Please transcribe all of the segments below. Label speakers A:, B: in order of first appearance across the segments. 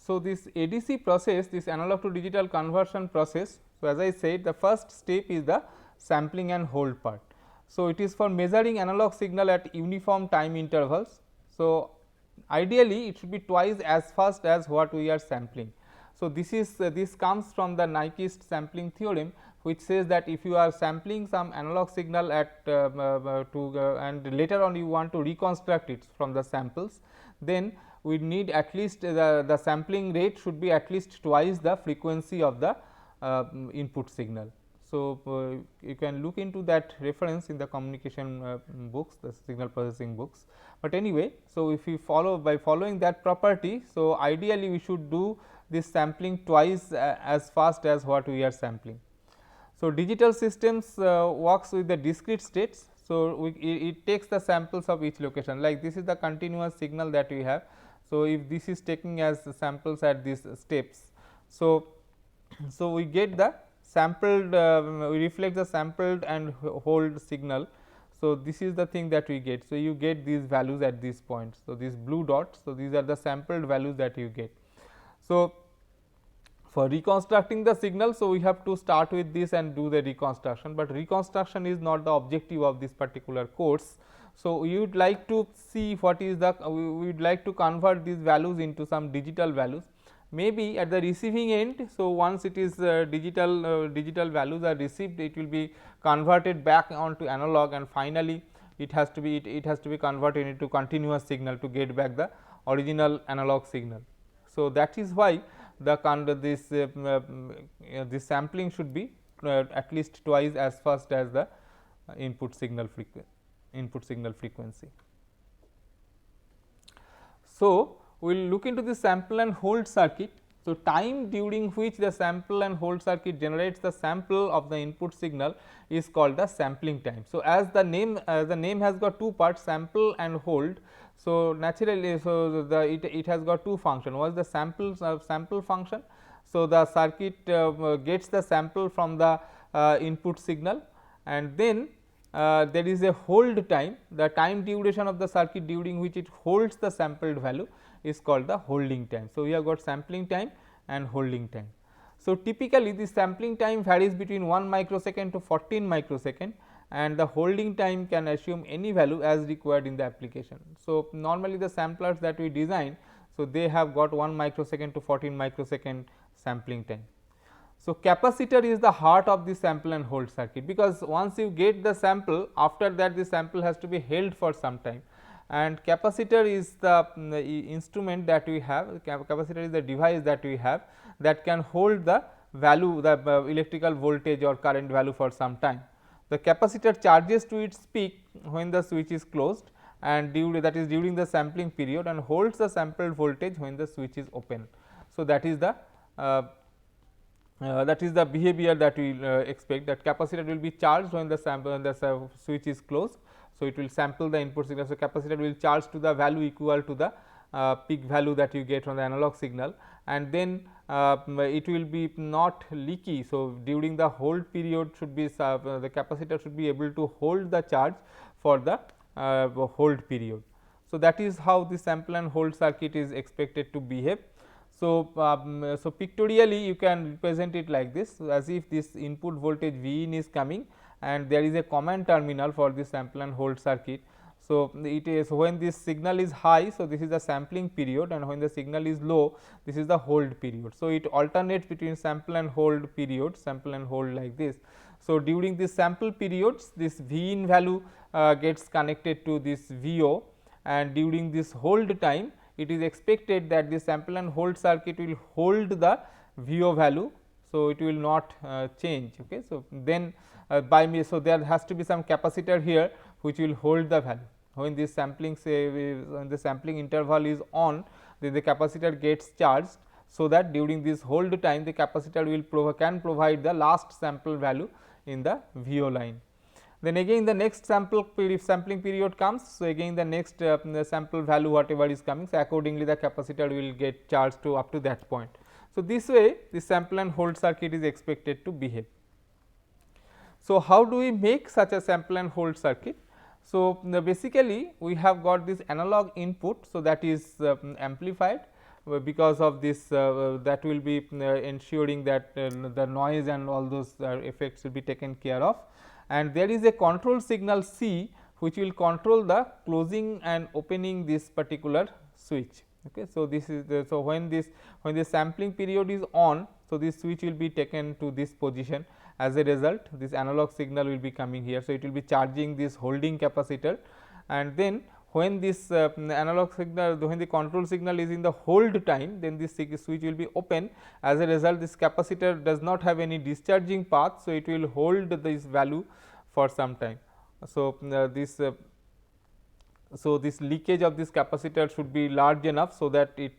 A: So, this ADC process, this analog to digital conversion process. So, as I said, the first step is the sampling and hold part. So, it is for measuring analog signal at uniform time intervals. So, ideally it should be twice as fast as what we are sampling. So, this comes from the Nyquist sampling theorem, which says that if you are sampling some analog signal at and later on you want to reconstruct it from the samples, then we need at least the sampling rate should be at least twice the frequency of the input signal. So, you can look into that reference in the communication books, the signal processing books. But anyway, so if we follow by following that property, so ideally we should do this sampling twice as fast as what we are sampling. So, digital systems works with the discrete states. So, it takes the samples of each location, like this is the continuous signal that we have. So, if this is taking as samples at these steps. So, we get the sampled we reflect the sampled and hold signal. So, this is the thing that we get. So, you get these values at these points. So, these blue dots. So, these are the sampled values that you get. So, for reconstructing the signal, so we have to start with this and do the reconstruction, but reconstruction is not the objective of this particular course. So, we would like to see what is the we would like to convert these values into some digital values, maybe at the receiving end. So, once it is digital values are received, it will be converted back onto analog, and finally, it has to be converted into continuous signal to get back the original analog signal. So, that is why this sampling should be at least twice as fast as the input signal frequency. So, we will look into the sample and hold circuit. So, time during which the sample and hold circuit generates the sample of the input signal is called the sampling time. So, as the name has got two parts, sample and hold. So, naturally, so it has got two functions. One is the sample function. So, the circuit gets the sample from the input signal, and then there is a hold time, the time duration of the circuit during which it holds the sampled value is called the holding time. So, we have got sampling time and holding time. So, typically the sampling time varies between 1 microsecond to 14 microsecond, and the holding time can assume any value as required in the application. So, normally the samplers that we design, so they have got 1 microsecond to 14 microsecond sampling time. So, capacitor is the heart of the sample and hold circuit, because once you get the sample, after that the sample has to be held for some time, and capacitor is the instrument that we have, capacitor is the device that we have that can hold the value, the electrical voltage or current value for some time. The capacitor charges to its peak when the switch is closed, and that is during the sampling period, and holds the sampled voltage when the switch is open. So, that is the behavior that we expect, that capacitor will be charged when the switch is closed. So, it will sample the input signal. So, capacitor will charge to the value equal to the peak value that you get from the analog signal, and then it will be not leaky. So, during the hold period should be the capacitor should be able to hold the charge for the hold period. So, that is how the sample and hold circuit is expected to behave. So, so pictorially you can represent it like this, as if this input voltage V in is coming, and there is a command terminal for this sample and hold circuit. So, it is when this signal is high, so this is the sampling period, and when the signal is low, this is the hold period. So, it alternates between sample and hold period, sample and hold like this. So, during this sample periods, this V in value gets connected to this VO, and during this hold time, it is expected that the sample and hold circuit will hold the VO value. So, it will not change. Okay. So, then so there has to be some capacitor here which will hold the value. When this sampling when the sampling interval is on, then the capacitor gets charged, so that during this hold time the capacitor will can provide the last sample value in the VO line. Then again the next sampling period comes. So, again the next the sample value whatever is coming, so accordingly the capacitor will get charged to up to that point. So, this way the sample and hold circuit is expected to behave. So, how do we make such a sample and hold circuit? So, basically we have got this analog input, so that is amplified. because of this that will be ensuring that the noise and all those effects will be taken care of. And there is a control signal C which will control the closing and opening this particular switch. Okay. So, this is the, so when the sampling period is on, so this switch will be taken to this position. As a result, this analog signal will be coming here. So, it will be charging this holding capacitor, and then when this analog signal, when the control signal is in the hold time, then this switch will be open. As a result, this capacitor does not have any discharging path. So, it will hold this value for some time. So, this leakage of this capacitor should be large enough, so that it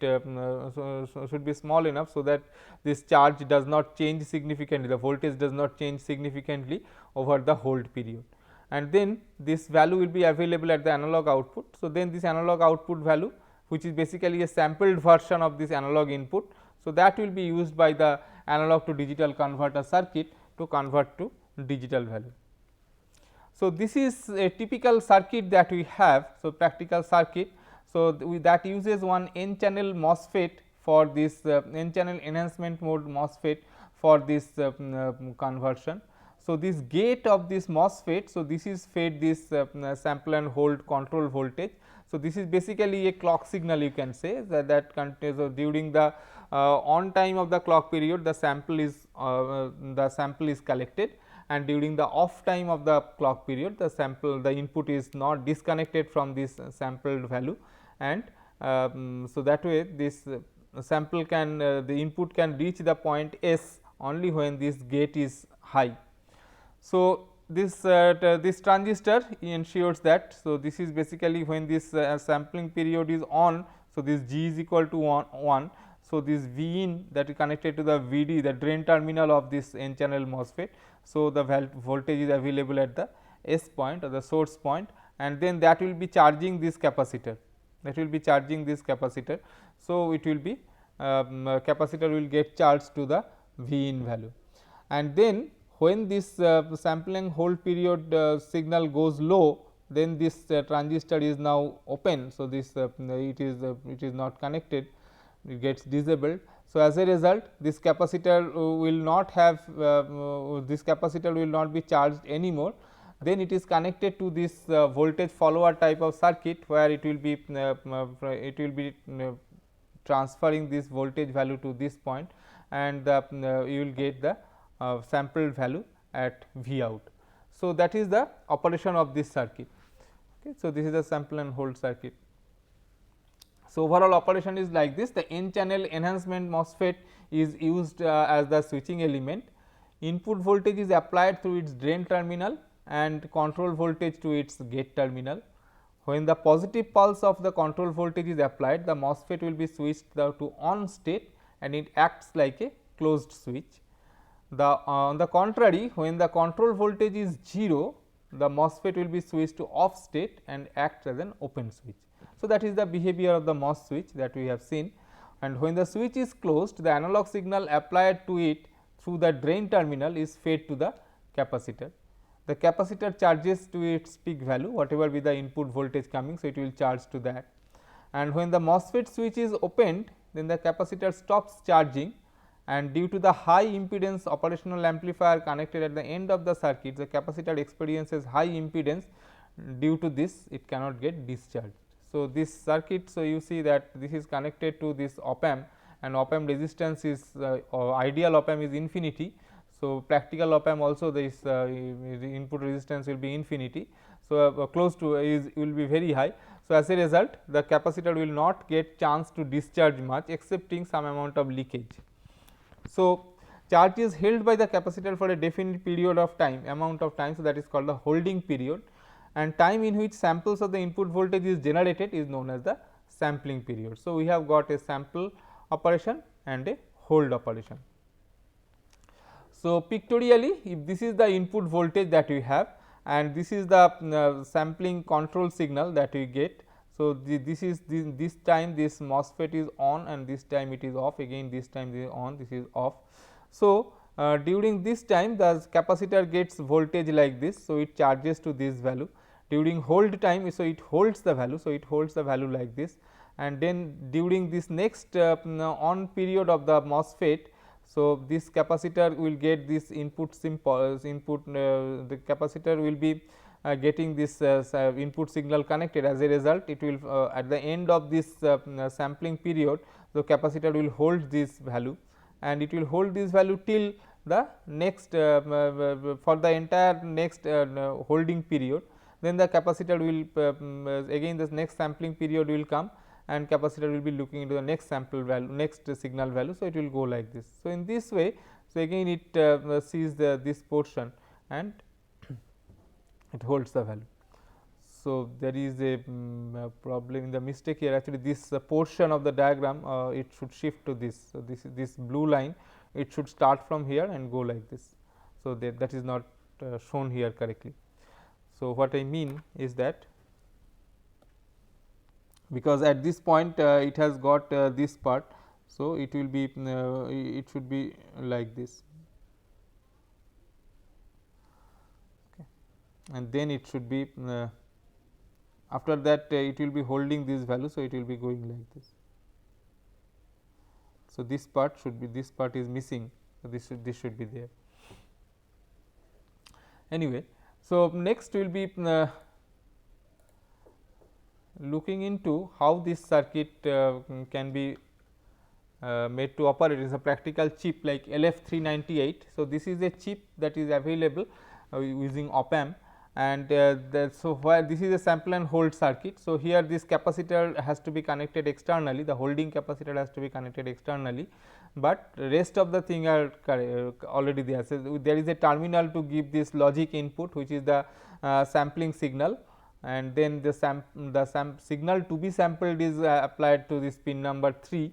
A: should be small enough, so that this charge does not change significantly, the voltage does not change significantly over the hold period, and then this value will be available at the analog output. So, then this analog output value, which is basically a sampled version of this analog input. So, that will be used by the analog to digital converter circuit to convert to digital value. So, this is a typical circuit that we have. So, practical circuit. So, that uses one n channel MOSFET for this n channel enhancement mode MOSFET for this conversion. So, this gate of this MOSFET, so this is fed this sample and hold control voltage. So, this is basically a clock signal, you can say that contains during the on time of the clock period, the sample is collected, and during the off time of the clock period, the input is not disconnected from this sampled value, and so that way this sample can the input can reach the point S only when this gate is high. So, this transistor ensures that. So, this is basically when this sampling period is on. So, this G is equal to 1. So, this V in that is connected to the VD, the drain terminal of this n channel MOSFET. So, the voltage is available at the S point or the source point, and then that will be charging this capacitor, So, it will be capacitor will get charged to the V in value, and then when this sampling hold period signal goes low, then this transistor is now open. So, this it is not connected, it gets disabled. So, as a result, this capacitor will not have this capacitor will not be charged anymore. Then it is connected to this voltage follower type of circuit, where it will be transferring this voltage value to this point, and you will get the sampled value at V out. So, that is the operation of this circuit. Okay. So, this is the sample and hold circuit. So, overall operation is like this: the n channel enhancement MOSFET is used as the switching element, input voltage is applied through its drain terminal and control voltage to its gate terminal. When the positive pulse of the control voltage is applied, the MOSFET will be switched to on state, and it acts like a closed switch. On the contrary, when the control voltage is 0, the MOSFET will be switched to off state and acts as an open switch. So, that is the behavior of the MOS switch that we have seen, and when the switch is closed, the analog signal applied to it through the drain terminal is fed to the capacitor. The capacitor charges to its peak value, whatever be the input voltage coming. So, it will charge to that, and when the MOSFET switch is opened, then the capacitor stops charging, and due to the high impedance operational amplifier connected at the end of the circuit, the capacitor experiences high impedance. Due to this, it cannot get discharged. So, this circuit, so you see that this is connected to this op amp, and op amp resistance is ideal op amp is infinity. So, practical op amp also this input resistance will be infinity. So, close to will be very high. So, as a result, the capacitor will not get chance to discharge much, excepting some amount of leakage. So, charge is held by the capacitor for a definite period of time, amount of time. So, that is called the holding period, and time in which samples of the input voltage is generated is known as the sampling period. So, we have got a sample operation and a hold operation. So, pictorially, if this is the input voltage that we have, and this is the sampling control signal that we get. So, this time this MOSFET is on, and this time it is off, again this time this is on, this is off. So, during this time the capacitor gets voltage like this. So, it charges to this value. During hold time, so it holds the value. So, it holds the value like this, and then during this next on period of the MOSFET. So, this capacitor will get this input the capacitor will be getting this input signal connected. As a result, it will at the end of this sampling period, the capacitor will hold this value, and it will hold this value till the next for the entire next holding period. Then the capacitor will again this next sampling period will come, and capacitor will be looking into the next sample value, next signal value. So, it will go like this. So, in this way, so again it sees this portion and it holds the value. So, there is a problem in the mistake here, actually this portion of the diagram it should shift to this. So, this blue line, it should start from here and go like this. So, that is not shown here correctly. So, what I mean is that because at this point it has got this part. So, it will be it should be like this, okay. And then it should be after that it will be holding this value. So, it will be going like this. So, this part should be, this part is missing. So, this should be there anyway. So, next we will be looking into how this circuit can be made to operate. It is a practical chip like LF398. So, this is a chip that is available using op amp, and so where this is a sample and hold circuit. So, here this capacitor has to be connected externally, the holding capacitor has to be connected externally, but rest of the thing are already there. So, there is a terminal to give this logic input, which is the sampling signal, and then the signal to be sampled is applied to this pin number 3,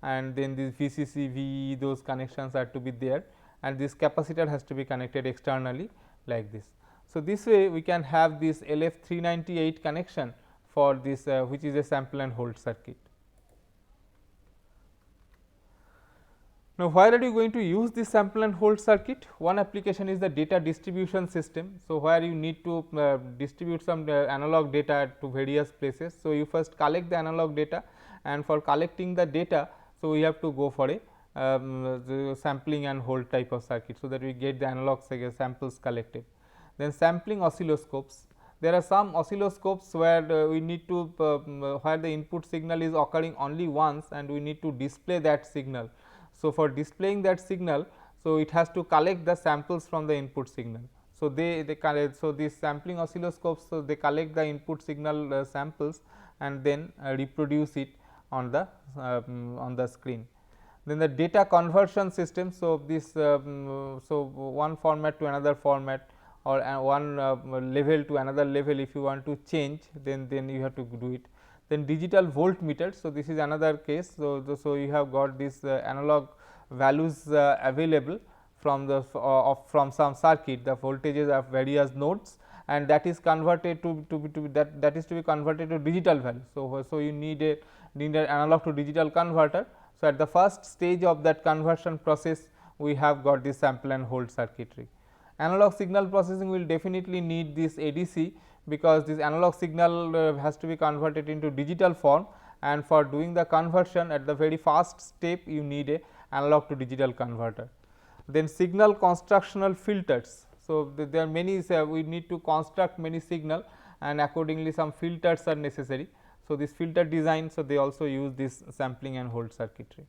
A: and then this VCC, VE, those connections are to be there, and this capacitor has to be connected externally like this. So, this way we can have this LF398 connection for this which is a sample and hold circuit. Now, where are you going to use this sample and hold circuit? One application is the data distribution system. So, where you need to distribute some analog data to various places. So, you first collect the analog data, and for collecting the data, so we have to go for a the sampling and hold type of circuit. So, that we get the analog samples collected. Then sampling oscilloscopes. There are some oscilloscopes where we need to where the input signal is occurring only once, and we need to display that signal. So, for displaying that signal, so it has to collect the samples from the input signal. So, they collect, so these sampling oscilloscopes, so they collect the input signal samples and then reproduce it on the screen. Then the data conversion system. So, this so one format to another format, or one level to another level, if you want to change, then you have to do it. Then digital voltmeter. So, this is another case. So, you have got this analog values available from the from some circuit, the voltages of various nodes, and that is converted to that is to be converted to digital value. So, you need an analog to digital converter. So, at the first stage of that conversion process, we have got this sample and hold circuitry. Analog signal processing will definitely need this ADC, because this analog signal has to be converted into digital form, and for doing the conversion at the very first step you need a analog to digital converter. Then signal constructional filters. So, there are many we need to construct many signal, and accordingly some filters are necessary. So, this filter design, so they also use this sampling and hold circuitry.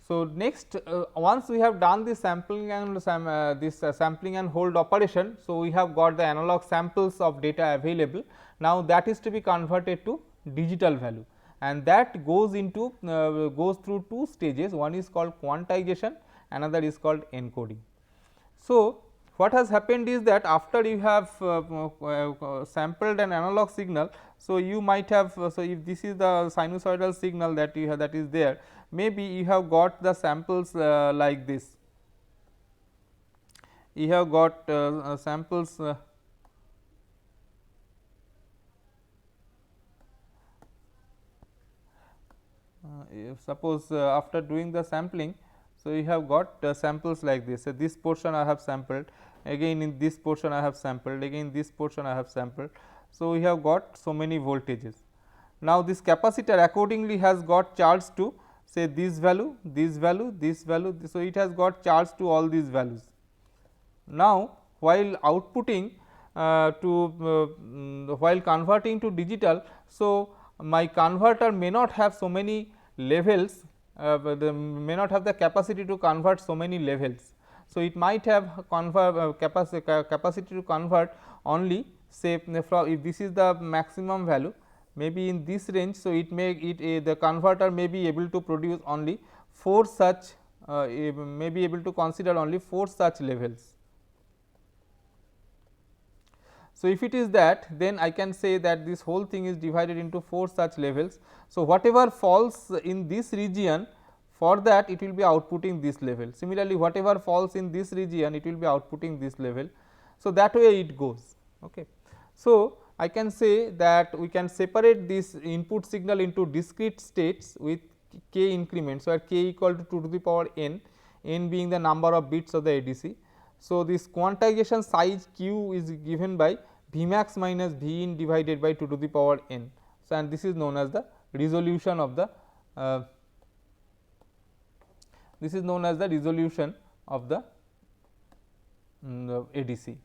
A: So, next once we have done this sampling and sampling and hold operation. So, we have got the analog samples of data available. Now, that is to be converted to digital value, and that goes into goes through two stages. One is called quantization, another is called encoding. So, what has happened is that after you have sampled an analog signal, so you might have so if this is the sinusoidal signal that you have, that is there, maybe you have got the samples like this. You have got samples suppose after doing the sampling. So, you have got samples like this. So, this portion I have sampled, again in this portion I have sampled, again this portion I have sampled. So, we have got so many voltages. Now, this capacitor accordingly has got charge to say this value, this value, this value. So, it has got charge to all these values. Now, while outputting while converting to digital, so my converter may not have so many levels, may not have the capacity to convert so many levels. So, it might have capacity to convert only say from, if this is the maximum value, maybe in this range. So, it may the converter may be able to produce only 4 such may be able to consider only 4 such levels. So, if it is that, then I can say that this whole thing is divided into 4 such levels. So, whatever falls in this region, for that it will be outputting this level. Similarly, whatever falls in this region, it will be outputting this level. So, that way it goes. Okay. So, I can say that we can separate this input signal into discrete states with k increments, where k equal to 2 to the power n, n being the number of bits of the ADC. So, this quantization size q is given by V max minus V in divided by 2 to the power n. So, and this is known as the resolution of the ADC.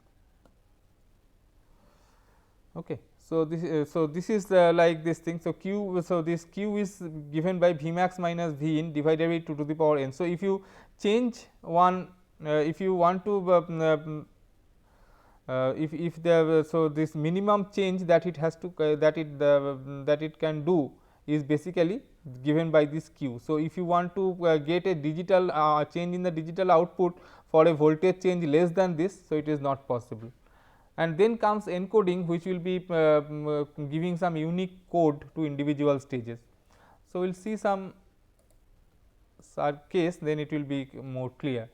A: Okay. So, this is like this thing. So, q, so this q is given by V max minus V in divided by 2 to the power n. So, if you change one, if you want to if the so this minimum change that it has to that it can do is basically given by this q. So, if you want to get a digital change in the digital output for a voltage change less than this, so it is not possible. And then comes encoding, which will be giving some unique code to individual stages. So, we will see some case, then it will be more clear.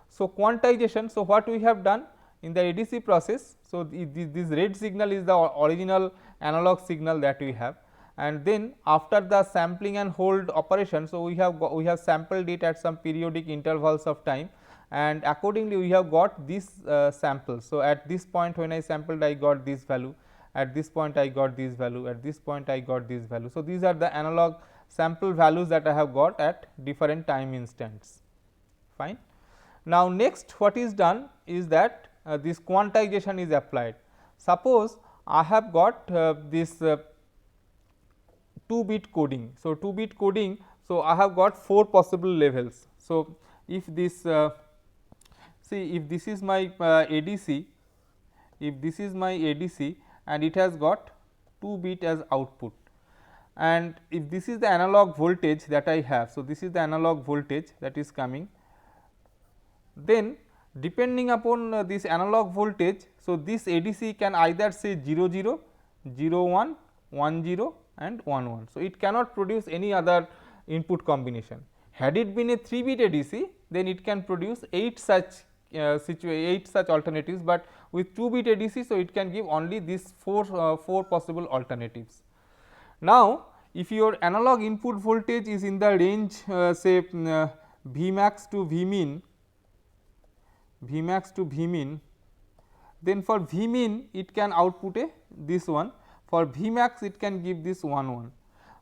A: So, quantization. So, what we have done in the ADC process. So, this red signal is the original analog signal that we have, and then after the sampling and hold operation. So, we have sampled it at some periodic intervals of time, and accordingly we have got this sample. So, at this point when I sampled, I got this value, at this point I got this value, at this point I got this value. So, these are the analog sample values that I have got at different time instants. Fine. Now, next what is done is that this quantization is applied. Suppose I have got this 2-bit coding. So, 2-bit coding. So, I have got 4 possible levels. So, if this see, if this is my ADC, if this is my ADC and it has got 2-bit as output, and if this is the analog voltage that I have. So, this is the analog voltage that is coming. Then depending upon this analog voltage, so this ADC can either say 0 0, 0 1, 1 0 and 1 1. So, it cannot produce any other input combination. Had it been a 3-bit ADC, then it can produce 8 such 8 such alternatives, but with 2-bit ADC, so it can give only these 4 possible alternatives. Now, if your analog input voltage is in the range say V max to V min, then for V min it can output this one, for V max it can give this 1 1,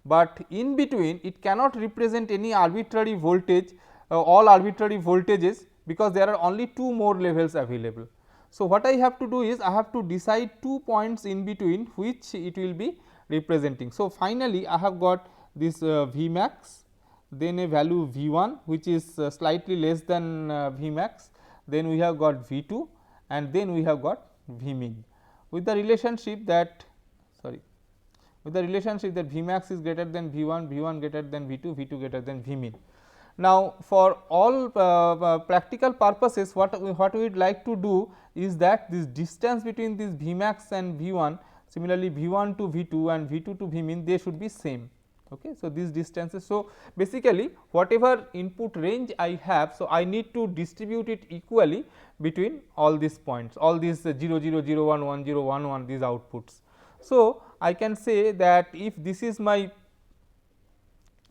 A: but in between it cannot represent any arbitrary voltage, all arbitrary voltages, because there are only 2 more levels available. So, what I have to do is I have to decide 2 points in between which it will be representing. So, finally, I have got this V max, then a value V 1 which is slightly less than V max, then we have got V 2 and then we have got V min, with the relationship that V max is greater than V 1, V 1 greater than V 2, V 2 greater than V min. Now, for all practical purposes, what we would like to do is that this distance between this V max and V 1, similarly V 1 to V 2 and V 2 to V min, they should be same. Okay. So, these distances. So, basically whatever input range I have, so I need to distribute it equally between all these points, all these 0 0 0 1 1 0 1 1 these outputs. So, I can say that if this is my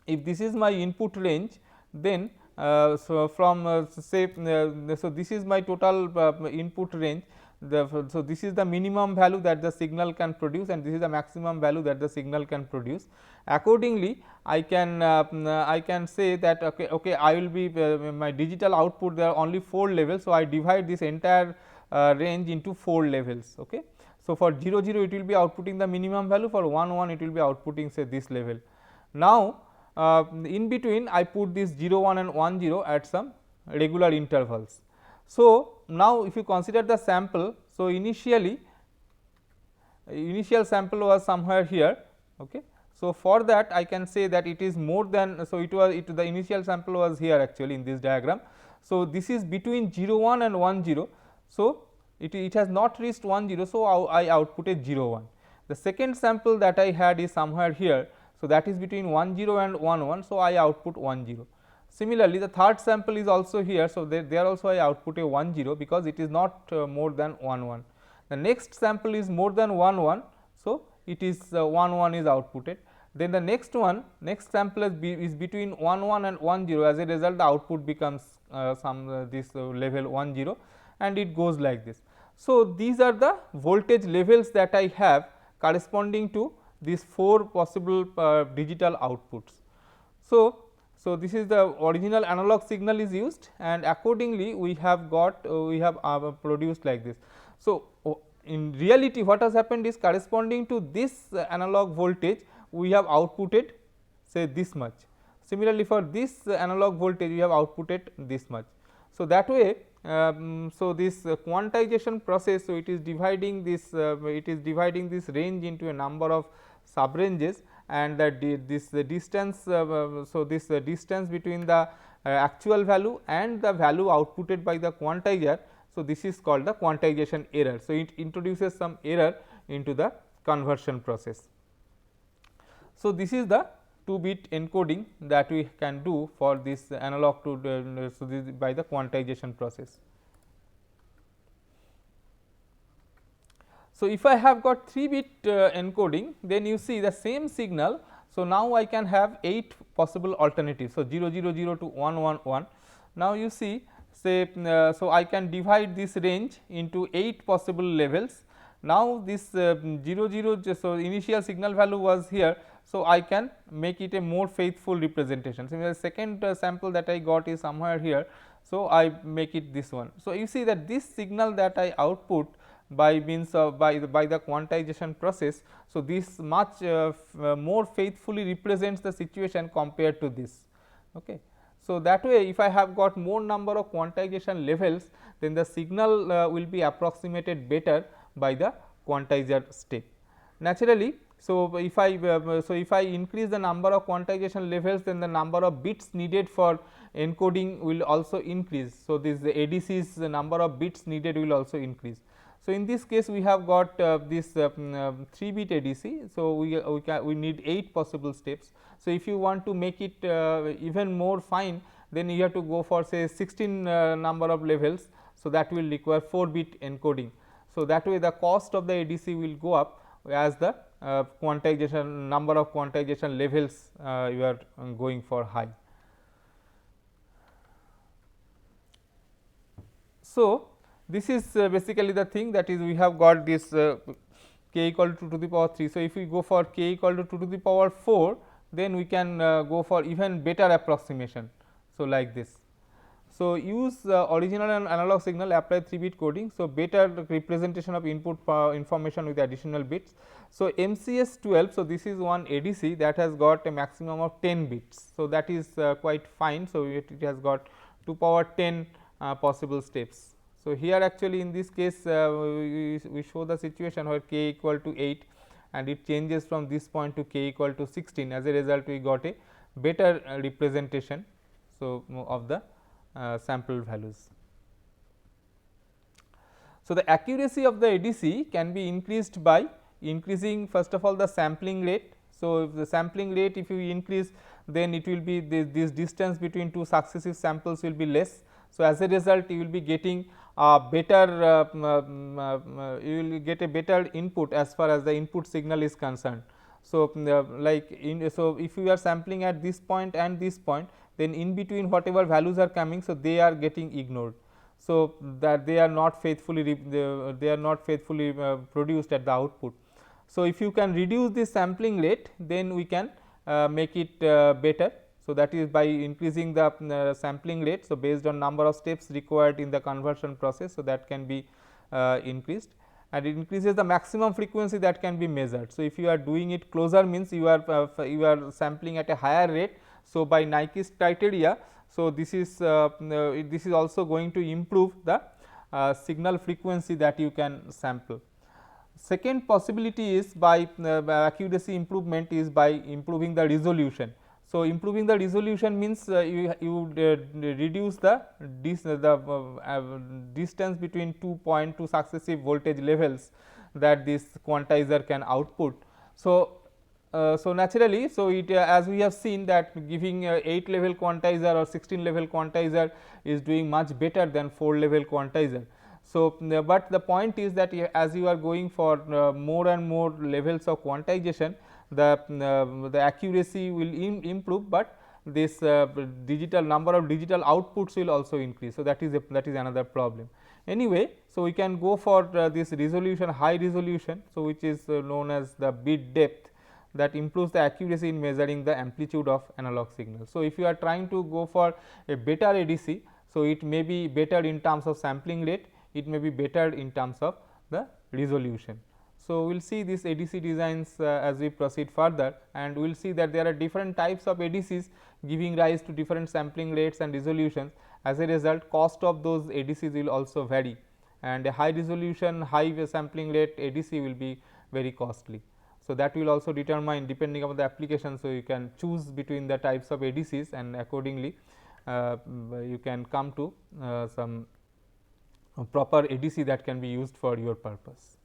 A: input range, then so from say so this is my total input range. So this is the minimum value that the signal can produce, and this is the maximum value that the signal can produce. Accordingly, I can say that okay I will be my digital output, there are only 4 levels. So I divide this entire range into 4 levels. Okay. So for 0 0 it will be outputting the minimum value, for 1 1 it will be outputting say this level. Now in between I put this 0 1 and 1 0 at some regular intervals. So now if you consider the sample, so initial sample was somewhere here. Okay. So for that I can say that it is more than, so the initial sample was here actually in this diagram. So this is between 0 1 and 1 0. So it has not reached 1 0. So I outputted 0 1. The second sample that I had is somewhere here. So that is between 1 0 and 1 1. So I output 1 0. Similarly, the third sample is also here. So there also I output a 1 0, because it is not more than 1 1. The next sample is more than 1 1. So it is 1 1 is outputted. Then the next sample is between 1 1 and 1 0. As a result, the output becomes this level 1 0, and it goes like this. So these are the voltage levels that I have corresponding to these 4 possible digital outputs. So this is the original analog signal is used, and accordingly we have got produced like this. So in reality what has happened is, corresponding to this analog voltage we have outputted say this much. Similarly, for this analog voltage we have outputted this much. So that way so this quantization process, so it is dividing this range into a number of sub ranges, and that this distance, so this distance between the actual value and the value outputted by the quantizer. So this is called the quantization error. So it introduces some error into the conversion process. So this is the 2-bit encoding that we can do for this analog to so this by the quantization process. So if I have got 3-bit encoding, then you see the same signal. So now I can have 8 possible alternatives. So 0 0 0 to 1 1 1. Now you see, say so I can divide this range into 8 possible levels. Now this 0 0, so initial signal value was here. So I can make it a more faithful representation. So the second sample that I got is somewhere here. So I make it this one. So you see that this signal that I output by means of by the quantization process. So this much more faithfully represents the situation compared to this. Okay. So that way, if I have got more number of quantization levels, then the signal will be approximated better by the quantizer step. Naturally, so if I increase the number of quantization levels, then the number of bits needed for encoding will also increase. So this the ADC's the number of bits needed will also increase. So in this case, we have got this 3-bit ADC. So we need 8 possible steps. So if you want to make it even more fine, then you have to go for say 16 number of levels. So that will require 4-bit encoding. So that way the cost of the ADC will go up as the quantization number of quantization levels you are going for high. So this is basically the thing, that is we have got this k equal to 2 to the power 3. So if we go for k equal to 2 to the power 4, then we can go for even better approximation. So like this. So use original and analog signal, apply 3-bit coding. So better representation of input information with additional bits. So MCS 12. So this is one ADC that has got a maximum of 10 bits. So that is quite fine. So it has got 2 power 10 possible steps. So here actually in this case we show the situation where k equal to 8 and it changes from this point to k equal to 16. As a result, we got a better representation so of the sample values. So the accuracy of the ADC can be increased by increasing first of all the sampling rate. So if the sampling rate, if you increase, then it will be this distance between 2 successive samples will be less. So as a result, you will be getting better you will get a better input as far as the input signal is concerned. So so if you are sampling at this point and this point, then in between whatever values are coming, so they are getting ignored. So, that they are not faithfully they are not faithfully produced at the output. So, if you can reduce the sampling rate, then we can make it better. So, that is by increasing the sampling rate. So, based on number of steps required in the conversion process. So, that can be increased, and it increases the maximum frequency that can be measured. So, if you are doing it closer, means you are sampling at a higher rate. So, by Nyquist criteria, so this is also going to improve the signal frequency that you can sample. Second possibility is by accuracy improvement is by improving the resolution. So, improving the resolution means you reduce the distance between 2 successive voltage levels that this quantizer can output. So, so naturally, so it as we have seen that giving 8 level quantizer or 16 level quantizer is doing much better than 4 level quantizer. So, but the point is that as you are going for more and more levels of quantization, the accuracy will improve, but this digital number of digital outputs will also increase. So, that is another problem. Anyway, so we can go for this resolution, high resolution. So, which is known as the bit depth, that improves the accuracy in measuring the amplitude of analog signal. So, if you are trying to go for a better ADC, so it may be better in terms of sampling rate, it may be better in terms of the resolution. So, we will see these ADC designs as we proceed further, and we will see that there are different types of ADCs giving rise to different sampling rates and resolutions. As a result, cost of those ADCs will also vary, and a high resolution, high sampling rate ADC will be very costly. So, that will also determine depending on the application. So, you can choose between the types of ADCs, and accordingly you can come to some proper ADC that can be used for your purpose.